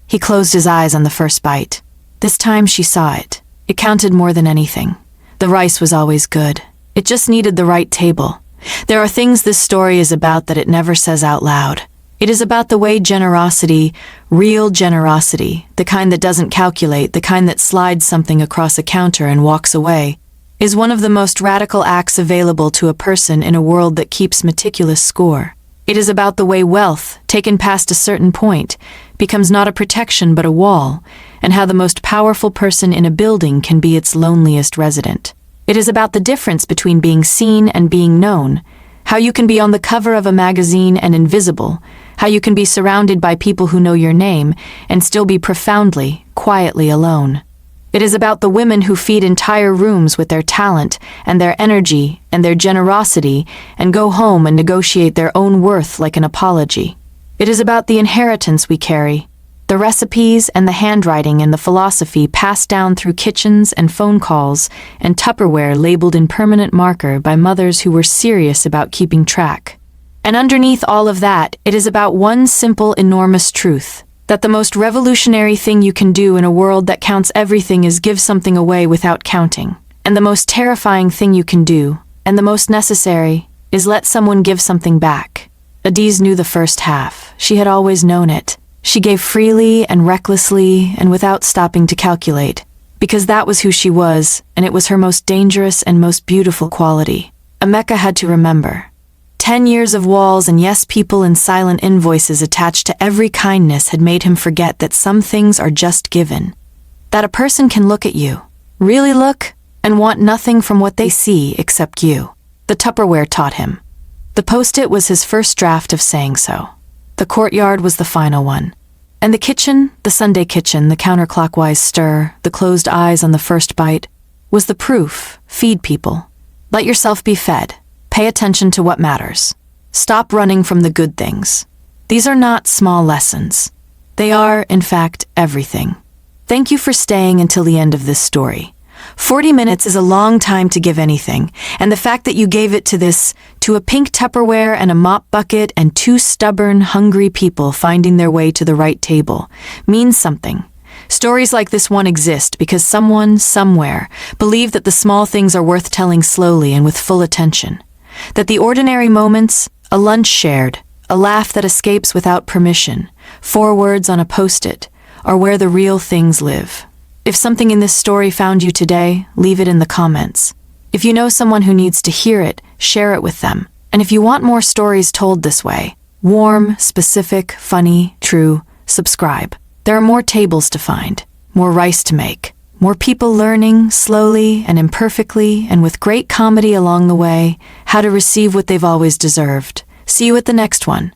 He closed his eyes on the first bite. This time she saw it. It counted more than anything. The rice was always good. It just needed the right table. There are things this story is about that it never says out loud. It is about the way generosity, real generosity, the kind that doesn't calculate, the kind that slides something across a counter and walks away, is one of the most radical acts available to a person in a world that keeps meticulous score. It is about the way wealth, taken past a certain point, becomes not a protection but a wall, and how the most powerful person in a building can be its loneliest resident. It is about the difference between being seen and being known, how you can be on the cover of a magazine and invisible, how you can be surrounded by people who know your name and still be profoundly, quietly alone. It is about the women who feed entire rooms with their talent and their energy and their generosity and go home and negotiate their own worth like an apology. It is about the inheritance we carry, the recipes and the handwriting and the philosophy passed down through kitchens and phone calls and Tupperware labeled in permanent marker by mothers who were serious about keeping track. And underneath all of that, it is about one simple, enormous truth, that the most revolutionary thing you can do in a world that counts everything is give something away without counting. And the most terrifying thing you can do, and the most necessary, is let someone give something back. Adaeze knew the first half. She had always known it. She gave freely and recklessly and without stopping to calculate, because that was who she was, and it was her most dangerous and most beautiful quality. Emeka had to remember. 10 years of walls and yes people and silent invoices attached to every kindness had made him forget that some things are just given. That a person can look at you, really look, and want nothing from what they see except you. The Tupperware taught him. The post-it was his first draft of saying so. The courtyard was the final one. And the kitchen, the Sunday kitchen, the counterclockwise stir, the closed eyes on the first bite, was the proof. Feed people. Let yourself be fed. Pay attention to what matters. Stop running from the good things. These are not small lessons. They are, in fact, everything. Thank you for staying until the end of this story. 40 minutes is a long time to give anything, and the fact that you gave it to a pink Tupperware and a mop bucket and two stubborn, hungry people finding their way to the right table, means something. Stories like this one exist because someone, somewhere, believed that the small things are worth telling slowly and with full attention. That the ordinary moments, a lunch shared, a laugh that escapes without permission, 4 words on a post-it, are where the real things live. If something in this story found you today, leave it in the comments. If you know someone who needs to hear it, share it with them. And if you want more stories told this way, warm, specific, funny, true, subscribe. There are more tables to find, more rice to make, more people learning, slowly and imperfectly and with great comedy along the way, how to receive what they've always deserved. See you at the next one.